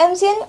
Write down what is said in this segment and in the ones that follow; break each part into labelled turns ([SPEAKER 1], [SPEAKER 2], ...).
[SPEAKER 1] MCN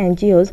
[SPEAKER 2] NGOs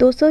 [SPEAKER 2] 200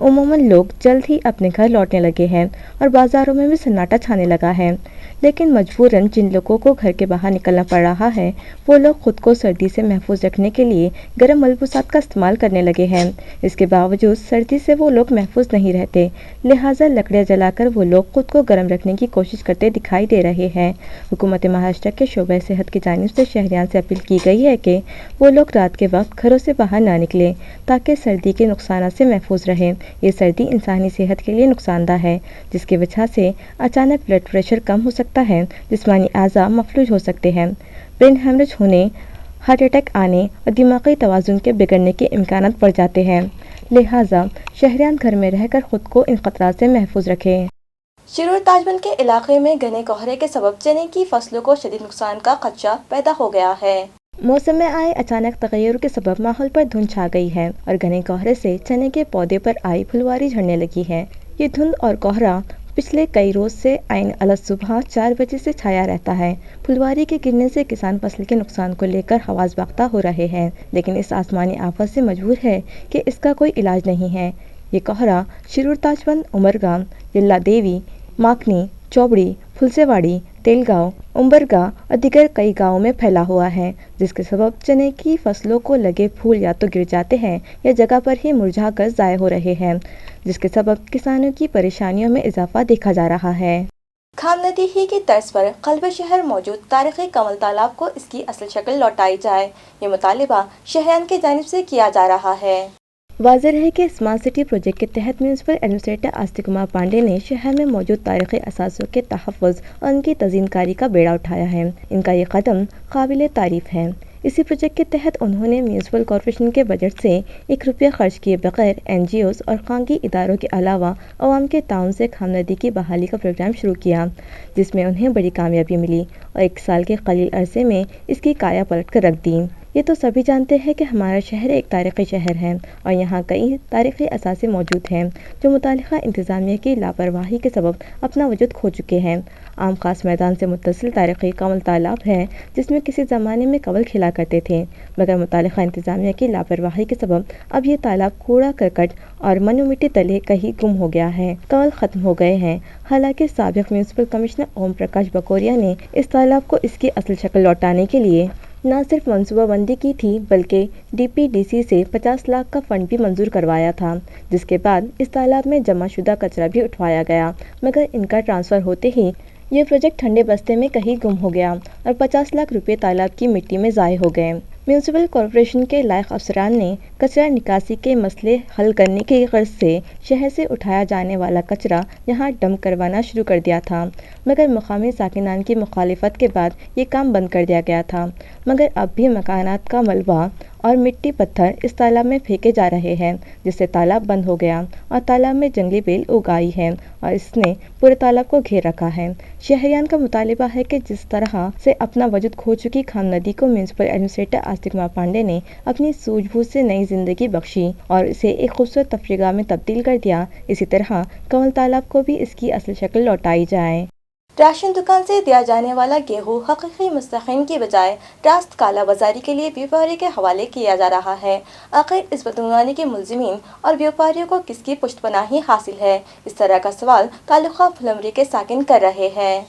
[SPEAKER 2] عموماً لوگ جلد ہی اپنے گھر لوٹنے لگے ہیں اور بازاروں میں بھی سناٹا چھانے لگا ہے، لیکن مجبوراً جن لوگوں کو گھر کے باہر نکلنا پڑ رہا ہے وہ لوگ خود کو سردی سے محفوظ رکھنے کے لیے گرم ملبوسات کا استعمال کرنے لگے ہیں۔ اس کے باوجود سردی سے وہ لوگ محفوظ نہیں رہتے، لہٰذا لکڑیاں جلا کر وہ لوگ خود کو گرم رکھنے کی کوشش کرتے دکھائی دے رہے ہیں۔ حکومت مہاراشٹر کے شعبہ صحت کی جانب سے شہریان سے اپیل کی گئی ہے کہ وہ لوگ رات کے وقت گھروں سے باہر نہ نکلیں تاکہ سردی کے نقصانات سے محفوظ رہیں۔ یہ سردی انسانی صحت کے لیے نقصان دہ ہے، جس کی وجہ سے اچانک بلڈ پریشر کم ہو سکتا ہے، جسمانی اعضاء مفلوج ہو سکتے ہیں، برین ہیمریج ہونے، ہارٹ اٹیک آنے اور دماغی توازن کے بگڑنے کے امکانات بڑھ جاتے ہیں، لہٰذا شہریان گھر میں رہ کر خود کو ان خطرات سے محفوظ رکھیں۔
[SPEAKER 1] شرور تاجبند کے علاقے میں گھنے کہرے کے سبب چنے کی فصلوں کو شدید نقصان کا خدشہ پیدا ہو گیا ہے۔
[SPEAKER 2] موسم میں آئے اچانک تغیر کے سبب ماحول پر دھند چھا گئی ہے اور گھنے کہرے سے چنے کے پودے پر آئی پھلواری جھڑنے لگی ہے۔ یہ دھند اور کوہرا پچھلے کئی روز سے عین الصبح 4 بجے سے چھایا رہتا ہے۔ پھلواری کے گرنے سے کسان فصل کے نقصان کو لے کر حواس باختہ ہو رہے ہیں، لیکن اس آسمانی آفت سے مجبور ہے کہ اس کا کوئی علاج نہیں ہے۔ یہ کوہرا شرور تاجبند، امرگام، یلا دیوی، ماکنی، چوبڑی، پھلسے واڑی، تیلگاؤں، امبرگا اور دیگر کئی گاؤں میں پھیلا ہوا ہے، جس کے سبب چنے کی فصلوں کو لگے پھول یا تو گر جاتے ہیں یا جگہ پر ہی مرجھا کر ضائع ہو رہے ہیں، جس کے سبب کسانوں کی پریشانیوں میں اضافہ دیکھا جا رہا ہے۔
[SPEAKER 1] خام ندی ہی کی طرز پر قلب شہر موجود تاریخی کمل تالاب کو اس کی اصل شکل لوٹائی جائے، یہ مطالبہ شہریان کی جانب سے کیا جا رہا ہے۔
[SPEAKER 2] واضح ہے کہ اسمارٹ سٹی پروجیکٹ کے تحت میونسپل ایڈمنسٹریٹر آستک کمار پانڈے نے شہر میں موجود تاریخی اثاثوں کے تحفظ اور ان کی تزئین کاری کا بیڑا اٹھایا ہے۔ ان کا یہ قدم قابل تعریف ہے۔ اسی پروجیکٹ کے تحت انہوں نے میونسپل کارپوریشن کے بجٹ سے 1 روپیہ خرچ کیے بغیر NGOs اور خانگی اداروں کے علاوہ عوام کے تعاون سے خام ندی کی بحالی کا پروگرام شروع کیا، جس میں انہیں بڑی کامیابی ملی اور 1 سال کے قلیل عرصے میں اس کی کایا پلٹ کر رکھ دی۔ یہ تو سبھی جانتے ہیں کہ ہمارا شہر ایک تاریخی شہر ہے اور یہاں کئی تاریخی اثاثے موجود ہیں جو متعلقہ انتظامیہ کی لاپرواہی کے سبب اپنا وجود کھو چکے ہیں۔ عام خاص میدان سے متصل تاریخی کمل تالاب ہے جس میں کسی زمانے میں کنول کھیلا کرتے تھے، مگر متعلقہ انتظامیہ کی لاپرواہی کے سبب اب یہ تالاب کوڑا کرکٹ اور منو مٹی تلے کہیں گم ہو گیا ہے، کنول ختم ہو گئے ہیں۔ حالانکہ سابق میونسپل کمشنر اوم پرکاش بکوریا نے اس تالاب کو اس کی اصل شکل لوٹانے کے لیے نہ صرف منصوبہ بندی کی تھی بلکہ DPDC سے 50 لاکھ کا فنڈ بھی منظور کروایا تھا، جس کے بعد اس تالاب میں جمع شدہ کچرا بھی اٹھوایا گیا، مگر ان کا ٹرانسفر ہوتے ہی یہ پروجیکٹ ٹھنڈے بستے میں کہیں گم ہو گیا اور 50 لاکھ روپے تالاب کی مٹی میں ضائع ہو گئے۔ میونسپل کارپوریشن کے لائق افسران نے کچرا نکاسی کے مسئلے حل کرنے کی غرض سے شہر سے اٹھایا جانے والا کچرا یہاں ڈمپ کروانا شروع کر دیا تھا، مگر مقامی ساکنان کی مخالفت کے بعد یہ کام بند کر دیا گیا تھا، مگر اب بھی مکانات کا ملبہ اور مٹی پتھر اس تالاب میں پھینکے جا رہے ہیں، جس سے تالاب بند ہو گیا اور تالاب میں جنگلی بیل اگ آئی ہے اور اس نے پورے تالاب کو گھیر رکھا ہے۔ شہریان کا مطالبہ ہے کہ جس طرح سے اپنا وجود کھو چکی خام ندی کو میونسپل ایڈمنسٹریٹر آستک کمار پانڈے نے اپنی سوجھ بوجھ سے نئی زندگی بخشی اور اسے ایک خوبصورت تفریح گاہ میں تبدیل کر دیا، اسی طرح کنول تالاب کو بھی اس کی اصل شکل لوٹائی جائے۔
[SPEAKER 1] راشن دکان سے دیا جانے والا گیہوں حقیقی مستحقین کی بجائے راست کالا بازاری کے لیے بیوپاری کے حوالے کیا جا رہا ہے۔ آخر اس بدعنوانی کے ملزمین اور بیوپاریوں کو کس کی پشت پناہی حاصل ہے؟ اس طرح کا سوال تعلقہ پھلمری کے ساکن کر رہے ہیں۔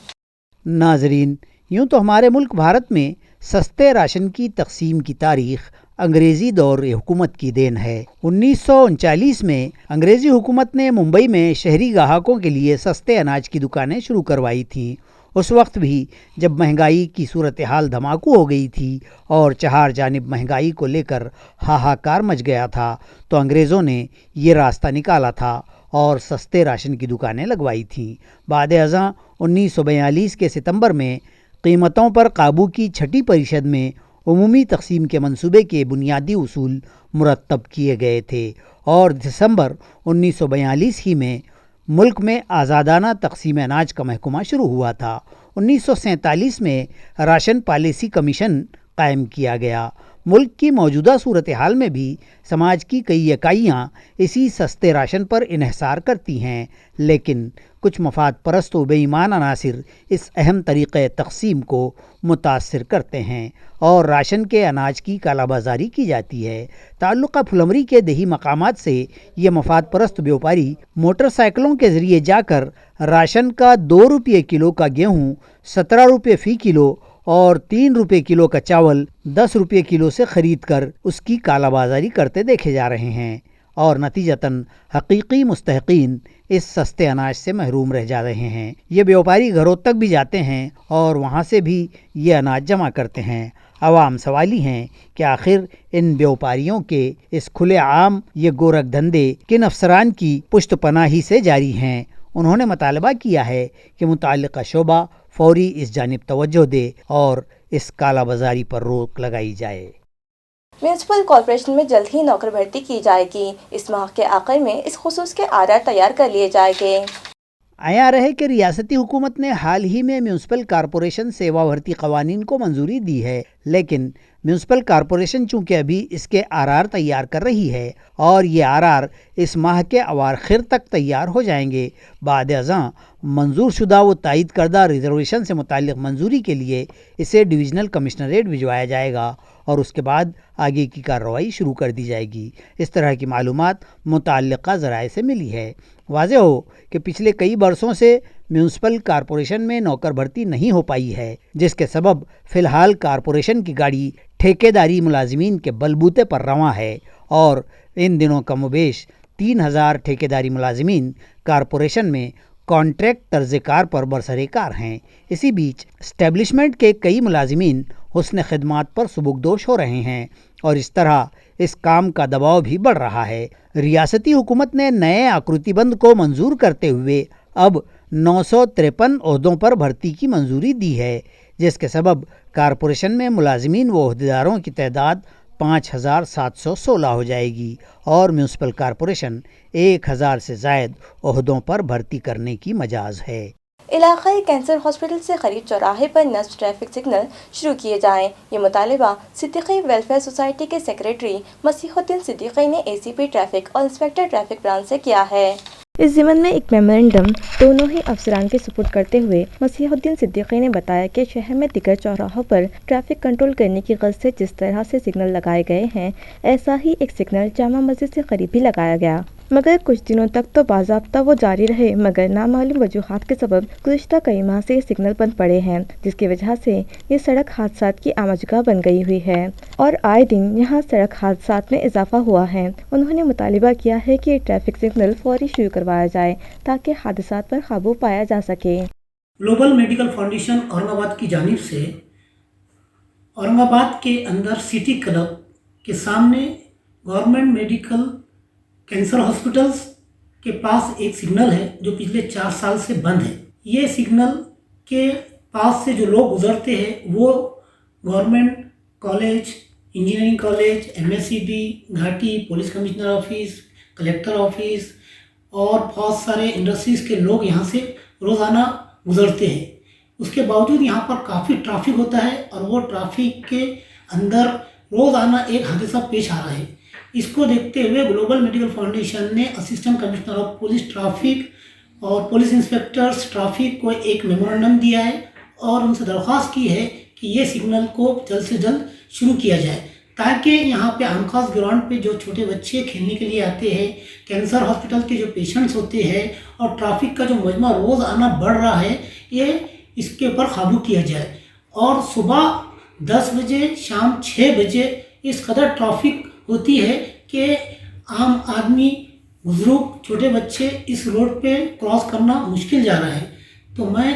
[SPEAKER 3] ناظرین، یوں تو ہمارے ملک بھارت میں سستے راشن کی تقسیم کی تاریخ انگریزی دور حکومت کی دین ہے۔ 1939 میں انگریزی حکومت نے ممبئی میں شہری گاہکوں کے لیے سستے اناج کی دکانیں شروع کروائی تھیں۔ اس وقت بھی جب مہنگائی کی صورتحال دھماکو ہو گئی تھی اور چہار جانب مہنگائی کو لے کر ہاہاکار مچ گیا تھا، تو انگریزوں نے یہ راستہ نکالا تھا اور سستے راشن کی دکانیں لگوائی تھیں۔ بعد ازاں 1942 کے ستمبر میں قیمتوں پر قابو کی چھٹی پریشد میں عمومی تقسیم کے منصوبے کے بنیادی اصول مرتب کیے گئے تھے اور دسمبر 1942 ہی میں ملک میں آزادانہ تقسیم اناج کا محکمہ شروع ہوا تھا۔ 1947 میں راشن پالیسی کمیشن قائم کیا گیا۔ ملک کی موجودہ صورتحال میں بھی سماج کی کئی اکائیاں اسی سستے راشن پر انحصار کرتی ہیں، لیکن کچھ مفاد پرست و بے ایمان عناصر اس اہم طریقۂ تقسیم کو متاثر کرتے ہیں اور راشن کے اناج کی کالا بازاری کی جاتی ہے۔ تعلقہ پھلمری کے دیہی مقامات سے یہ مفاد پرست بیوپاری موٹر سائیکلوں کے ذریعے جا کر راشن کا 2 روپے کلو کا گیہوں 17 روپے فی کلو اور 3 روپے کلو کا چاول 10 روپے کلو سے خرید کر اس کی کالا بازاری کرتے دیکھے جا رہے ہیں اور نتیجتاً حقیقی مستحقین اس سستے اناج سے محروم رہ جا رہے ہیں۔ یہ بیوپاری گھروں تک بھی جاتے ہیں اور وہاں سے بھی یہ اناج جمع کرتے ہیں۔ عوام سوالی ہیں کہ آخر ان بیوپاریوں کے اس کھلے عام یہ گورکھ دھندے کن افسران کی پشت پناہی سے جاری ہیں۔ انہوں نے مطالبہ کیا ہے کہ متعلقہ شعبہ فوری اس جانب توجہ دے اور اس کالا بازاری پر روک لگائی جائے۔
[SPEAKER 1] میونسپل کارپوریشن میں جلد ہی نوکر بھرتی کی جائے گی۔ اس ماہ کے آخر میں اس خصوص کے آرار تیار کر لیے جائیں گے۔
[SPEAKER 3] عیاں رہے کہ ریاستی حکومت نے حال ہی میں میونسپل کارپوریشن سیوا بھرتی قوانین کو منظوری دی ہے، لیکن میونسپل کارپوریشن چونکہ ابھی اس کے آرار تیار کر رہی ہے اور یہ آرار اس ماہ کے اواخر تک تیار ہو جائیں گے، بعد ازاں منظور شدہ و تائید کردہ ریزرویشن سے متعلق منظوری کے لیے اسے ڈویژنل کمشنریٹ بھجوایا جائے گا اور اس کے بعد آگے کی کارروائی شروع کر دی جائے گی۔ اس طرح کی معلومات متعلقہ ذرائع سے ملی ہے۔ واضح ہو کہ پچھلے کئی برسوں سے میونسپل کارپوریشن میں نوکر بھرتی نہیں ہو پائی ہے، جس کے سبب فی الحال کارپوریشن کی گاڑی ٹھیکیداری ملازمین کے بلبوتے پر رواں ہے اور ان دنوں کم و بیش 3000 ٹھیکیداری ملازمین کارپوریشن میں کانٹریکٹ طرز کار پر برسر کار ہیں۔ اسی بیچ اسٹیبلشمنٹ کے کئی ملازمین حسن خدمات پر سبکدوش ہو رہے ہیں اور اس طرح اس کام کا دباؤ بھی بڑھ رہا ہے۔ ریاستی حکومت نے نئے آکرتی بند کو منظور کرتے ہوئے اب 953 عہدوں پر بھرتی کی منظوری دی ہے، جس کے سبب کارپوریشن میں ملازمین و عہدیداروں کی تعداد 5716 ہو جائے گی اور میونسپل کارپوریشن 1000 سے زائد عہدوں پر بھرتی کرنے کی مجاز ہے۔
[SPEAKER 1] علاقائی کینسر ہاسپٹل سے قریب چوراہے پر نصب ٹریفک سگنل شروع کیے جائیں۔ یہ مطالبہ صدیقی ویلفیئر سوسائٹی کے سیکریٹری مسیح الدین صدیقی نے اے سی پی ٹریفک اور انسپکٹر ٹریفک برانچ سے کیا ہے۔
[SPEAKER 2] اس ضمن میں ایک میمورنڈم دونوں ہی افسران کے سپرد کرتے ہوئے مسیح الدین صدیقی نے بتایا کہ شہر میں دیگر چوراہوں پر ٹریفک کنٹرول کرنے کی غرض سے جس طرح سے سگنل لگائے گئے ہیں، ایسا ہی ایک سگنل جامع مسجد سے قریب بھی لگایا گیا، مگر کچھ دنوں تک تو باضابطہ وہ جاری رہے، مگر نامعلوم وجوہات کے سبب گزشتہ کئی ماہ سے یہ سگنل بند پڑے ہیں، جس کی وجہ سے یہ سڑک حادثات کی آماجگاہ بن گئی ہوئی ہے اور آئے دن یہاں سڑک حادثات میں اضافہ ہوا ہے۔ انہوں نے مطالبہ کیا ہے کہ یہ ٹریفک سگنل فوری شروع کروایا جائے تاکہ حادثات پر قابو پایا جا سکے۔
[SPEAKER 4] گلوبل میڈیکل فاؤنڈیشن اورنگ آباد کی جانب سے اورنگ آباد کے اندر سٹی کلب کے سامنے گورنمنٹ میڈیکل کینسر ہاسپٹلز کے پاس ایک سگنل ہے جو پچھلے 4 سال سے بند ہے۔ یہ سگنل کے پاس سے جو لوگ گزرتے ہیں وہ government college, engineering college, MSCB، گھاٹی، police commissioner office, collector office اور بہت سارے انڈسٹریز کے لوگ یہاں سے روزانہ گزرتے ہیں۔ اس کے باوجود یہاں پر کافی ٹرافک ہوتا ہے اور وہ ٹرافک کے اندر روزانہ ایک حادثہ پیش آ رہا ہے۔ اس کو دیکھتے ہوئے گلوبل میڈیکل فاؤنڈیشن نے assistant commissioner of police traffic اور پولیس انسپیکٹرز ٹرافک کو ایک میمورنڈم دیا ہے اور ان سے درخواست کی ہے کہ یہ سگنل کو جلد سے جلد شروع کیا جائے تاکہ یہاں پہ آمخاص گراؤنڈ پہ جو چھوٹے بچے کھیلنے کے لیے آتے ہیں، کینسر ہاسپٹل کے جو پیشنٹس ہوتے ہیں اور ٹرافک کا جو مجمع روز آنا بڑھ رہا ہے، یہ اس کے اوپر قابو کیا جائے اور صبح 10 بجے شام 6 بجے اس قدر ٹرافک ہوتی ہے کہ عام آدمی، بزرگ، چھوٹے بچے اس روڈ پہ کراس کرنا مشکل جا رہا ہے۔ تو میں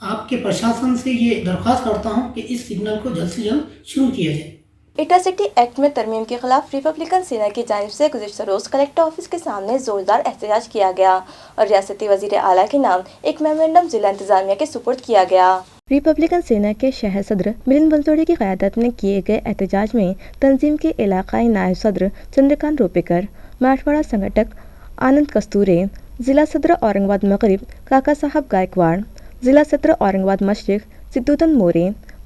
[SPEAKER 4] آپ کے پرشاسن سے یہ درخواست کرتا ہوں کہ اس سگنل کو جلد سے جلد شروع کیا جائے۔
[SPEAKER 1] اٹا سٹی ایکٹ میں ترمیم کے خلاف ریپبلکن سینا کی جانب سے گزشتہ روز کلیکٹر آفس کے سامنے زوردار احتجاج کیا گیا اور ریاستی وزیر اعلیٰ کے نام ایک میمورنڈم ضلع انتظامیہ کے سپرد کیا گیا۔
[SPEAKER 2] ریپبلکن سینا کے شہر صدر ملن بلزوڑی کی قیادت میں کیے گئے احتجاج میں تنظیم کے علاقائی نائب صدر چندرکانت روپیکر، مراٹھواڑہ سنگھٹک آنند کستورے، ضلع صدر اورنگ آباد مغرب کاکا صاحب گائیکواڑ، ضلع صدر اورنگ آباد مشرق سدھودن مورے،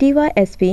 [SPEAKER 2] DYSP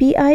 [SPEAKER 2] PI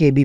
[SPEAKER 3] KB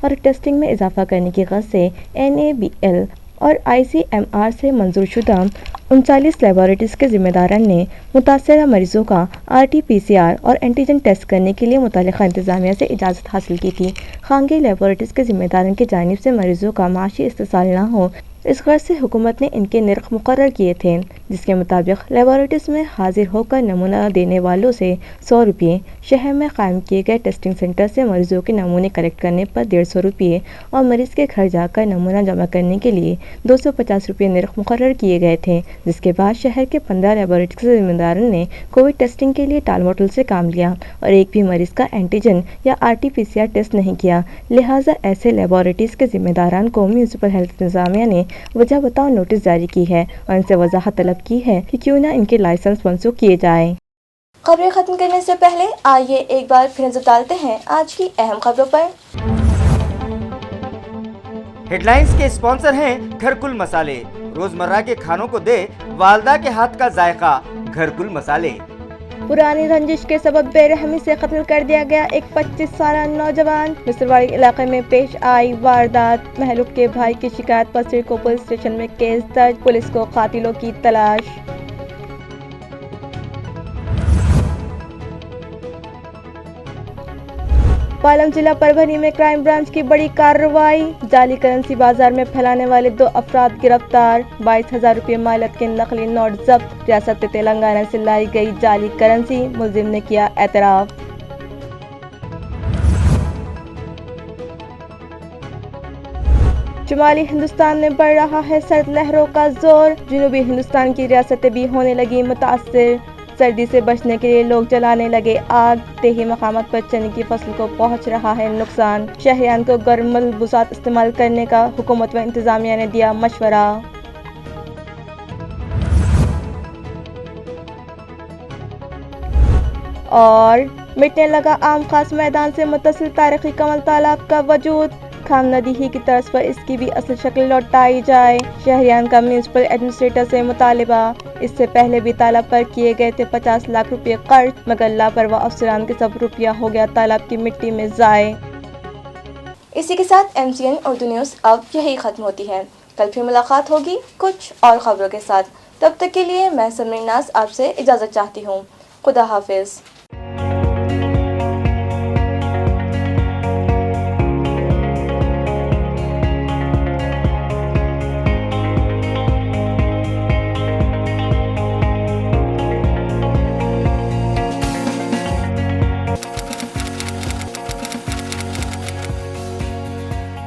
[SPEAKER 2] اور ٹیسٹنگ میں اضافہ کرنے کی غرض سے NABL اور ICMR سے منظور شدہ 39 لیبارٹریز کے ذمہ داران نے متاثرہ مریضوں کا RT-PCR اور اینٹیجن ٹیسٹ کرنے کے لیے متعلقہ انتظامیہ سے اجازت حاصل کی تھی۔ خانگی لیبارٹریز کے ذمہ داران کی جانب سے مریضوں کا معاشی استحصال نہ ہو، اس غرض سے حکومت نے ان کے نرخ مقرر کیے تھے، جس کے مطابق لیبارٹریز میں حاضر ہو کر نمونہ دینے والوں سے 100 روپے، شہر میں قائم کیے گئے ٹیسٹنگ سینٹر سے مریضوں کے نمونے کلیکٹ کرنے پر 150 روپے اور مریض کے گھر جا کر نمونہ جمع کرنے کے لیے 250 روپے نرخ مقرر کیے گئے تھے، جس کے بعد شہر کے 15 لیبارٹریز کے ذمہ داران نے کووڈ ٹیسٹنگ کے لیے ٹال مٹول سے کام لیا اور ایک بھی مریض کا اینٹیجن یا RT-PCR ٹیسٹ نہیں کیا۔ لہٰذا ایسے لیبارٹریز کے ذمہ داران کو میونسپل ہیلتھ انتظامیہ نے وجہ بتاؤ نوٹس جاری کی ہے اور ان سے وضاحت طلب کی ہے کہ کیوں نہ ان کے لائسنس منسوخ کیے جائیں۔
[SPEAKER 1] خبریں ختم کرنے سے پہلے آئیے ایک بار پھر نظر ڈالتے ہیں آج کی اہم خبروں پر۔
[SPEAKER 5] ہیڈ لائنز کے اسپانسر ہیں گھر کل مسالے، روزمرہ کے کھانوں کو دے والدہ کے ہاتھ کا ذائقہ، گھر کل مسالے۔
[SPEAKER 2] پرانی رنجش کے سبب بے رحمی سے قتل کر دیا گیا ایک 25 سالہ نوجوان۔ مصرواڑی علاقے میں پیش آئی واردات، مہلوک کے بھائی کی شکایت پر سڑکو پولیس اسٹیشن میں کیس درج، پولیس کو قاتلوں کی تلاش۔ پالم ضلع پربھنی میں کرائم برانچ کی بڑی کارروائی، جعلی کرنسی بازار میں پھیلانے والے 2 افراد گرفتار، 22,000 روپے مالیت کے نقلی نوٹ ضبط، ریاست تلنگانہ سے لائی گئی جعلی کرنسی، ملزم نے کیا اعتراف۔ شمالی ہندوستان میں بڑھ رہا ہے سرد لہروں کا زور، جنوبی ہندوستان کی ریاستیں بھی ہونے لگی متاثر، سردی سے بچنے کے لیے لوگ جلانے لگے آگ، دیہی مقامات پر چنے کی فصل کو پہنچ رہا ہے نقصان، شہریان کو گرم ملبوسات استعمال کرنے کا حکومت و انتظامیہ نے دیا مشورہ۔ اور مٹنے لگا عام خاص میدان سے متصل تاریخی کمل تالاب کا وجود، خام ندی ہی کی طرز پر اس کی بھی اصل شکل لوٹائی جائے، شہریان کا میونسپل ایڈمنسٹریٹر سے مطالبہ۔ اس سے پہلے بھی تالاب پر کیے گئے تھے 50 لاکھ روپے خرچ، مگر لاپرواہ افسران کے سب روپیہ ہو گیا تالاب کی مٹی میں ضائع۔
[SPEAKER 1] اسی کے ساتھ MCN اردو نیوز اب یہی ختم ہوتی ہے۔ کل پھر ملاقات ہوگی کچھ اور خبروں کے ساتھ، تب تک کے لیے میں سمرین ناز آپ سے اجازت چاہتی ہوں۔ خدا حافظ۔